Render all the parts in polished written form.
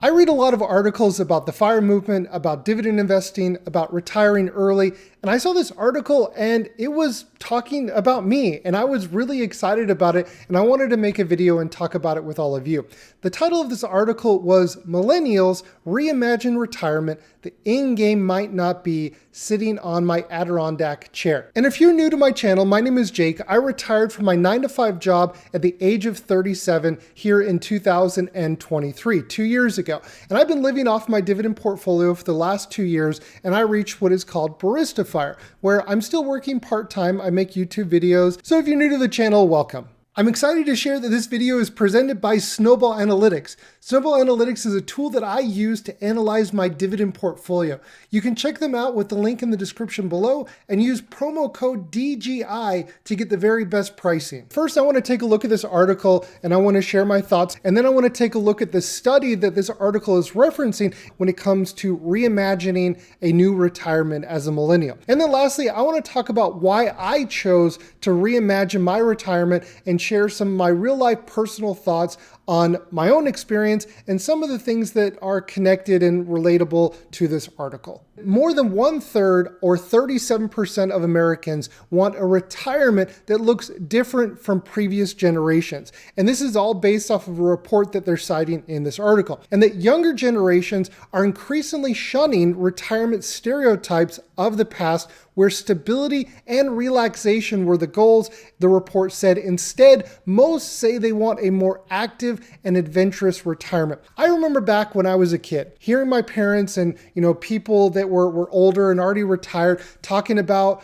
I read a lot of articles about the FIRE movement, about dividend investing, about retiring early, and I saw this article and it was talking about me, and I was really excited about it, and I wanted to make a video and talk about it with all of you. The title of this article was Millennials Reimagine Retirement. The end game might not be sitting on my Adirondack chair. And if you're new to my channel, my name is Jake. I retired from my 9-to-5 job at the age of 37 here in 2023, 2 years ago. And I've been living off my dividend portfolio for the last 2 years, and I reached what is called Barista Fire, where I'm still working part-time. I make YouTube videos. So if you're new to the channel, welcome. I'm excited to share that this video is presented by Snowball Analytics. Snowball Analytics is a tool that I use to analyze my dividend portfolio. You can check them out with the link in the description below and use promo code DGI to get the very best pricing. First, I want to take a look at this article and I want to share my thoughts. And then I want to take a look at the study that this article is referencing when it comes to reimagining a new retirement as a millennial. And then lastly, I want to talk about why I chose to reimagine my retirement and share some of my real life personal thoughts on my own experience and some of the things that are connected and relatable to this article. More than 1/3 or 37% of Americans want a retirement that looks different from previous generations. And this is all based off of a report that they're citing in this article. And that younger generations are increasingly shunning retirement stereotypes of the past where stability and relaxation were the goals. The report said instead, most say they want a more active and adventurous retirement. I remember back when I was a kid, hearing my parents and people that were older and already retired talking about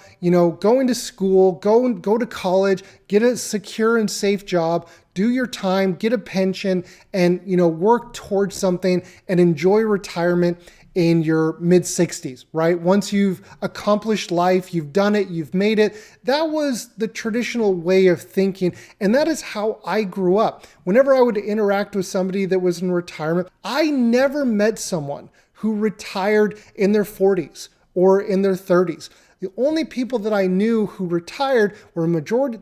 going to school, go to college, get a secure and safe job, do your time, get a pension, and work towards something and enjoy retirement in your mid-60s, right? Once you've accomplished life, you've done it, you've made it. That was the traditional way of thinking, and that is how I grew up. Whenever I would interact with somebody that was in retirement, I never met someone who retired in their 40s or in their 30s. The only people that I knew who retired were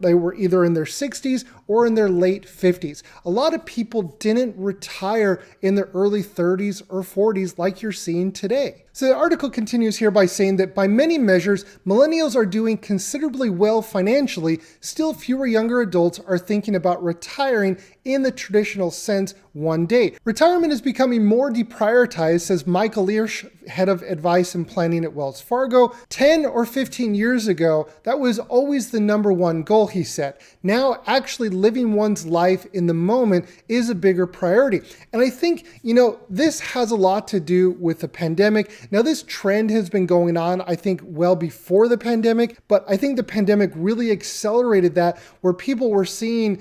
they were either in their 60s or in their late 50s. A lot of people didn't retire in their early 30s or 40s like you're seeing today. So the article continues here by saying that by many measures, millennials are doing considerably well financially. Still, fewer younger adults are thinking about retiring in the traditional sense one day. Retirement is becoming more deprioritized, says Michael Learsh, head of advice and planning at Wells Fargo. 10 or 15 years ago, that was always the number one goal, he said. Now, actually living one's life in the moment is a bigger priority. And I think, this has a lot to do with the pandemic. Now, this trend has been going on, I think, well before the pandemic, but I think the pandemic really accelerated that, where people were seeing,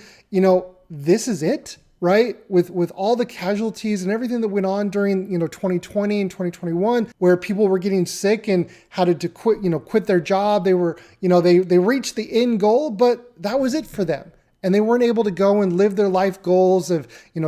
this is it, right? With all the casualties and everything that went on during, 2020 and 2021, where people were getting sick and had to quit their job. They were, they reached the end goal, but that was it for them. And they weren't able to go and live their life goals of,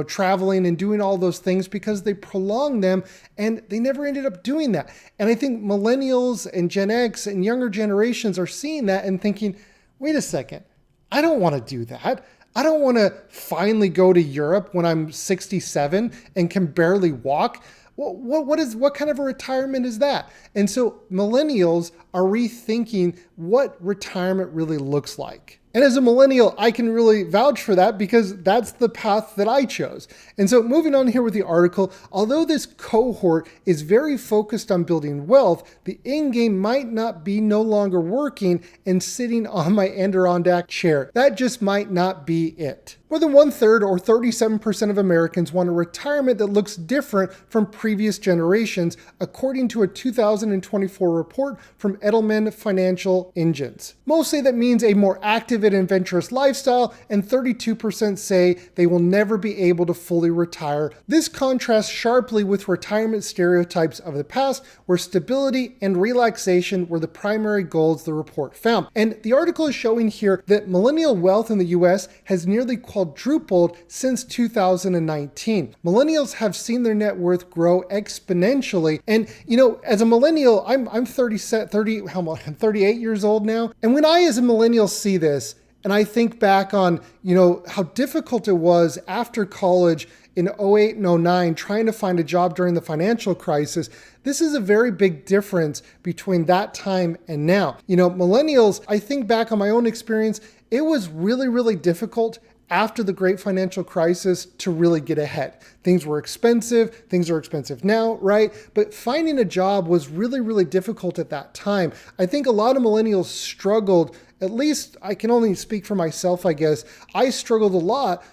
traveling and doing all those things because they prolonged them and they never ended up doing that. And I think millennials and Gen X and younger generations are seeing that and thinking, wait a second, I don't want to do that. I don't want to finally go to Europe when I'm 67 and can barely walk. What kind of a retirement is that? And so millennials are rethinking what retirement really looks like. And as a millennial, I can really vouch for that because that's the path that I chose. And so moving on here with the article, although this cohort is very focused on building wealth, the end game might not be no longer working and sitting on my Adirondack chair. That just might not be it. More than 1/3 or 37% of Americans want a retirement that looks different from previous generations, according to a 2024 report from Edelman Financial Engines. Most say that means a more active and adventurous lifestyle, and 32% say they will never be able to fully retire. This contrasts sharply with retirement stereotypes of the past, where stability and relaxation were the primary goals the report found. And the article is showing here that millennial wealth in the US has nearly quadrupled since 2019. Millennials have seen their net worth grow exponentially. And, as a millennial, I'm 38 years old now. And when I, as a millennial, see this, and I think back on, how difficult it was after college in '08 and '09 trying to find a job during the financial crisis, this is a very big difference between that time and now. Millennials, I think back on my own experience, it was really, really difficult after the great financial crisis to really get ahead. Things were expensive. Things are expensive now, right? But finding a job was really, really difficult at that time. I think a lot of millennials struggled, at least I can only speak for myself, I guess. I struggled a lot.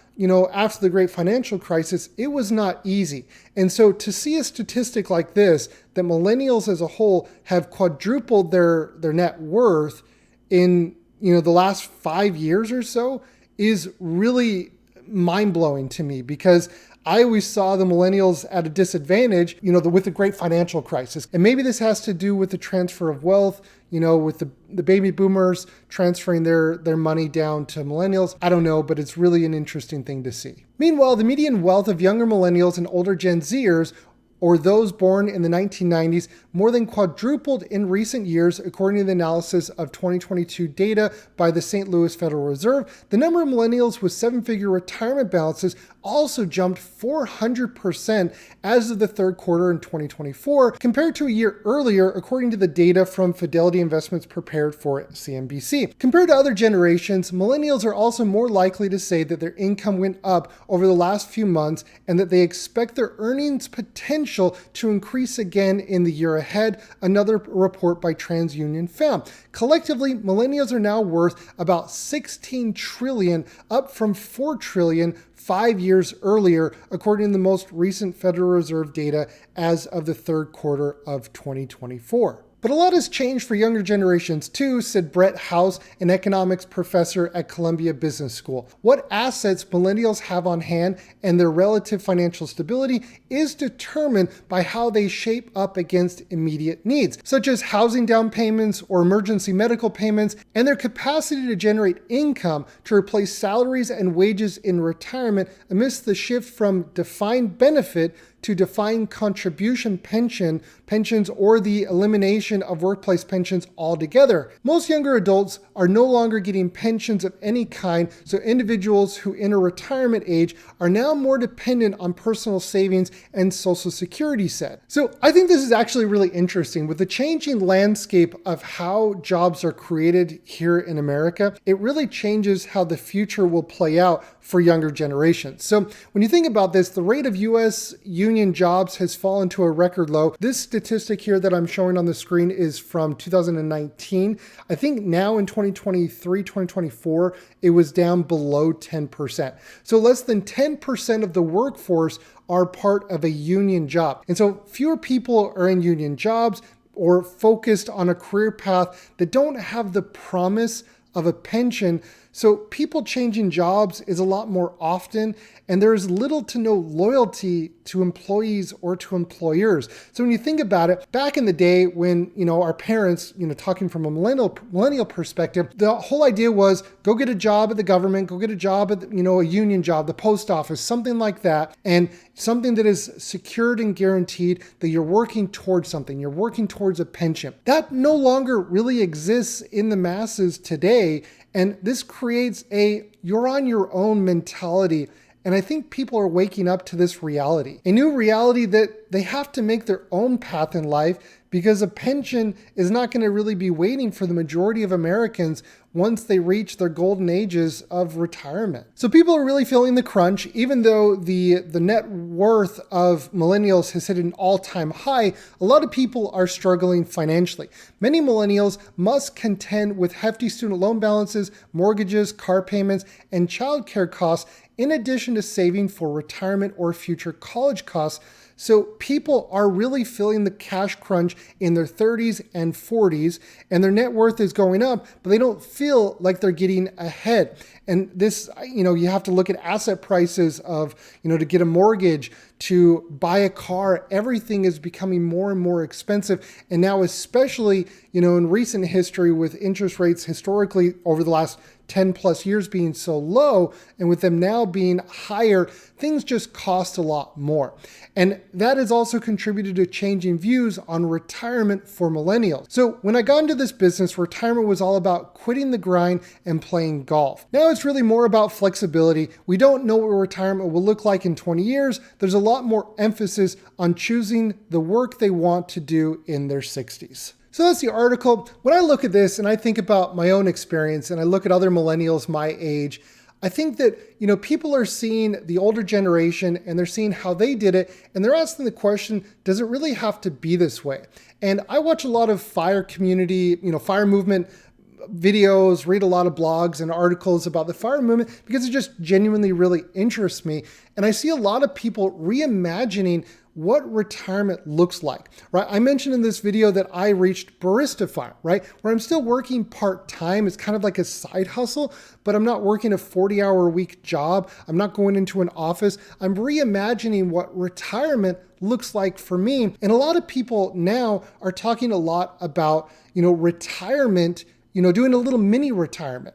After the great financial crisis, it was not easy. And so to see a statistic like this, that millennials as a whole have quadrupled their net worth in, the last 5 years or so, is really mind-blowing to me, because I always saw the millennials at a disadvantage, with the great financial crisis. And maybe this has to do with the transfer of wealth, with the baby boomers transferring their money down to millennials. I don't know, but it's really an interesting thing to see. Meanwhile, the median wealth of younger millennials and older Gen Zers, or those born in the 1990s, more than quadrupled in recent years, according to the analysis of 2022 data by the St. Louis Federal Reserve. The number of millennials with seven-figure retirement balances also jumped 400% as of the third quarter in 2024, compared to a year earlier, according to the data from Fidelity Investments prepared for CNBC. Compared to other generations, millennials are also more likely to say that their income went up over the last few months and that they expect their earnings potential to increase again in the year ahead, another report by TransUnion found. Collectively, millennials are now worth about $16 trillion, up from $4 trillion 5 years earlier, according to the most recent Federal Reserve data as of the third quarter of 2024. But a lot has changed for younger generations too, said Brett House, an economics professor at Columbia Business School. What assets millennials have on hand and their relative financial stability is determined by how they shape up against immediate needs, such as housing down payments or emergency medical payments, and their capacity to generate income to replace salaries and wages in retirement amidst the shift from defined benefit to defined contribution pensions, or the elimination of workplace pensions altogether. Most younger adults are no longer getting pensions of any kind, so individuals who enter retirement age are now more dependent on personal savings and Social Security said. So I think this is actually really interesting. With the changing landscape of how jobs are created here in America, it really changes how the future will play out for younger generations. So when you think about this, the rate of U.S. union jobs has fallen to a record low. This statistic here that I'm showing on the screen is from 2019. I think now in 2023, 2024, it was down below 10%. So less than 10% of the workforce are part of a union job. And so fewer people are in union jobs or focused on a career path that don't have the promise of a pension. So people changing jobs is a lot more often, and there's little to no loyalty to employees or to employers. So when you think about it, back in the day when, our parents, talking from a millennial perspective, the whole idea was go get a job at the government, go get a job at, a union job, the post office, something like that, and something that is secured and guaranteed that you're working towards something, you're working towards a pension. That no longer really exists in the masses today. And this creates a you're on your own mentality. And I think people are waking up to this reality, a new reality that they have to make their own path in life, because a pension is not going to really be waiting for the majority of Americans once they reach their golden ages of retirement. So people are really feeling the crunch. Even though the net worth of millennials has hit an all-time high, a lot of people are struggling financially. Many millennials must contend with hefty student loan balances, mortgages, car payments, and childcare costs, in addition to saving for retirement or future college costs. So people are really feeling the cash crunch in their 30s and 40s, and their net worth is going up, but they don't feel like they're getting ahead. And this, you have to look at asset prices of, to get a mortgage, to buy a car. Everything is becoming more and more expensive. And now, especially, in recent history with interest rates historically over the last 10 plus years being so low, and with them now being higher, things just cost a lot more. And that has also contributed to changing views on retirement for millennials. So when I got into this business, retirement was all about quitting the grind and playing golf. Now it's really more about flexibility. We don't know what retirement will look like in 20 years. There's a lot more emphasis on choosing the work they want to do in their 60s. So that's the article. When I look at this and I think about my own experience and I look at other millennials my age, I think that, people are seeing the older generation and they're seeing how they did it. And they're asking the question, does it really have to be this way? And I watch a lot of fire community, fire movement videos, read a lot of blogs and articles about the fire movement because it just genuinely really interests me. And I see a lot of people reimagining what retirement looks like, right? I mentioned in this video that I reached barista fire, right? Where I'm still working part-time. It's kind of like a side hustle, but I'm not working a 40-hour-a-week job. I'm not going into an office. I'm reimagining what retirement looks like for me. And a lot of people now are talking a lot about, retirement, doing a little mini retirement,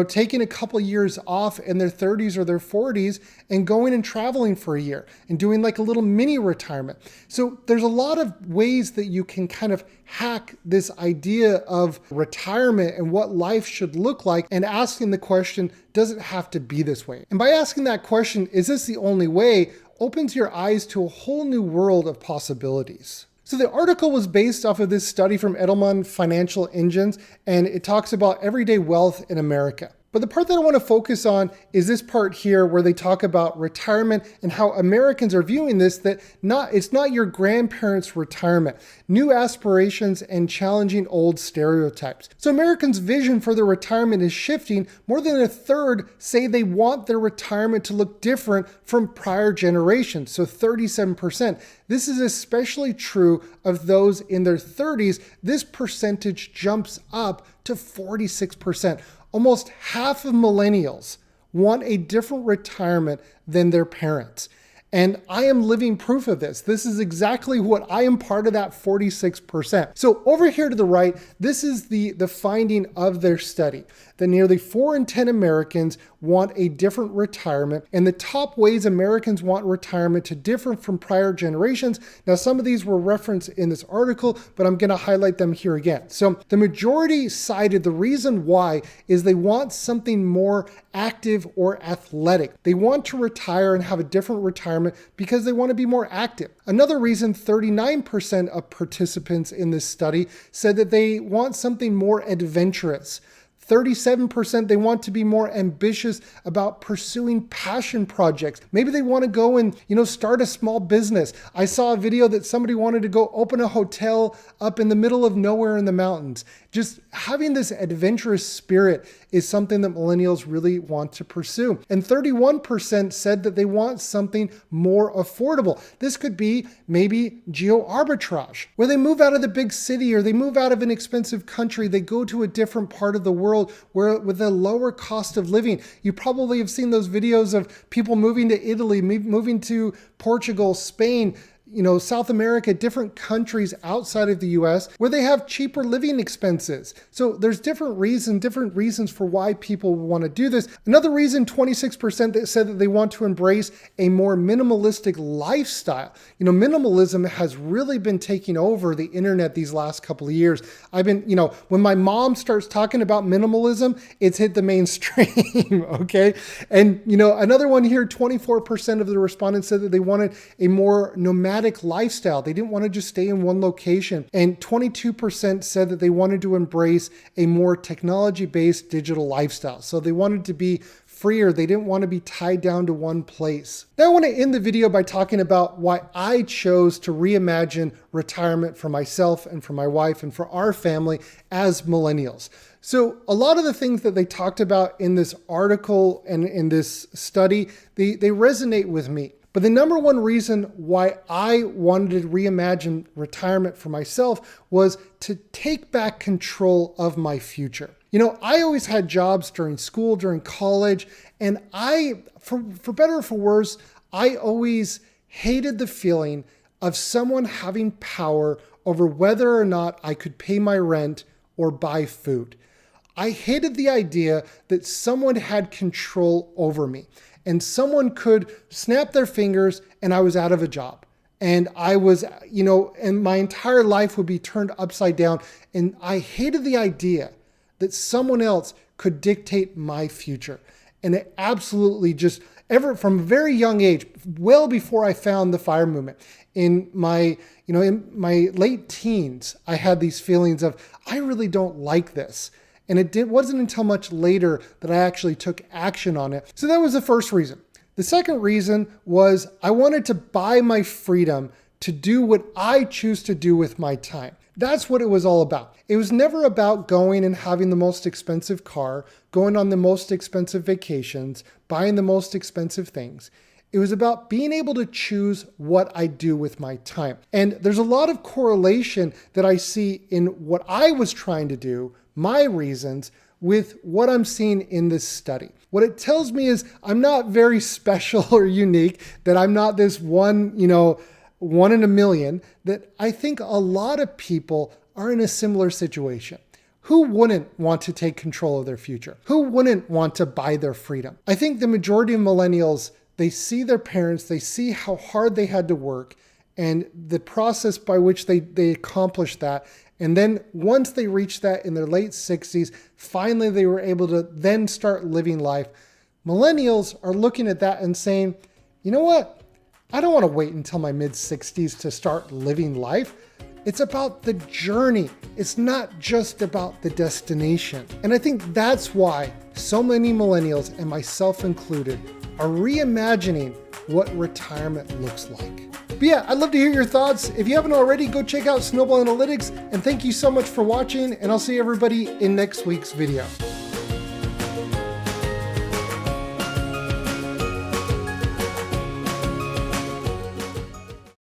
taking a couple years off in their 30s or their 40s and going and traveling for a year and doing like a little mini retirement. So there's a lot of ways that you can kind of hack this idea of retirement and what life should look like and asking the question, does it have to be this way? And by asking that question, is this the only way, opens your eyes to a whole new world of possibilities. So the article was based off of this study from Edelman Financial Engines, and it talks about everyday wealth in America. But the part that I want to focus on is this part here where they talk about retirement and how Americans are viewing this, that it's not your grandparents' retirement, new aspirations and challenging old stereotypes. So Americans' vision for their retirement is shifting. More than a third say they want their retirement to look different from prior generations, so 37%. This is especially true of those in their 30s. This percentage jumps up to 46%. Almost half of millennials want a different retirement than their parents. And I am living proof of this. This is exactly what I am part of, that 46%. So over here to the right, this is the finding of their study, that nearly 4 in 10 Americans want a different retirement. And the top ways Americans want retirement to differ from prior generations. Now, some of these were referenced in this article, but I'm going to highlight them here again. So the majority cited the reason why is they want something more active or athletic. They want to retire and have a different retirement because they want to be more active. Another reason, 39% of participants in this study said that they want something more adventurous. 37% they want to be more ambitious about pursuing passion projects. Maybe they want to go and, start a small business. I saw a video that somebody wanted to go open a hotel up in the middle of nowhere in the mountains. Just having this adventurous spirit is something that millennials really want to pursue. And 31% said that they want something more affordable. This could be maybe geo arbitrage, where they move out of the big city or they move out of an expensive country. They go to a different part of the world where with a lower cost of living. You probably have seen those videos of people moving to Italy, moving to Portugal, Spain, South America, different countries outside of the US where they have cheaper living expenses. So there's different reasons for why people want to do this. Another reason, 26% that said that they want to embrace a more minimalistic lifestyle. Minimalism has really been taking over the internet these last couple of years. When my mom starts talking about minimalism, it's hit the mainstream, okay? And, another one here, 24% of the respondents said that they wanted a more nomadic lifestyle. They didn't want to just stay in one location. And 22% said that they wanted to embrace a more technology-based digital lifestyle. So they wanted to be freer. They didn't want to be tied down to one place. Now I want to end the video by talking about why I chose to reimagine retirement for myself and for my wife and for our family as millennials. So a lot of the things that they talked about in this article and in this study, they resonate with me. But the number one reason why I wanted to reimagine retirement for myself was to take back control of my future. I always had jobs during school, during college, and for better or for worse, I always hated the feeling of someone having power over whether or not I could pay my rent or buy food. I hated the idea that someone had control over me and someone could snap their fingers and I was out of a job. And I was, and my entire life would be turned upside down. And I hated the idea that someone else could dictate my future. And it absolutely just, from a very young age, well before I found the FIRE movement, in my late teens, I had these feelings of, I really don't like this. And it wasn't until much later that I actually took action on it. So that was the first reason. The second reason was I wanted to buy my freedom to do what I choose to do with my time. That's what it was all about. It was never about going and having the most expensive car, going on the most expensive vacations, buying the most expensive things. It was about being able to choose what I do with my time. And there's a lot of correlation that I see in what I was trying to do, my reasons, with what I'm seeing in this study. What it tells me is I'm not very special or unique, that I'm not this one in a million, that I think a lot of people are in a similar situation. Who wouldn't want to take control of their future? Who wouldn't want to buy their freedom? I think the majority of millennials, they see their parents, they see how hard they had to work and the process by which they accomplished that. And then once they reached that in their late 60s, finally they were able to then start living life. Millennials are looking at that and saying, you know what? I don't want to wait until my mid-60s to start living life. It's about the journey. It's not just about the destination. And I think that's why so many millennials, and myself included, are reimagining what retirement looks like. But yeah, I'd love to hear your thoughts. If you haven't already, go check out Snowball Analytics. And thank you so much for watching, and I'll see everybody in next week's video.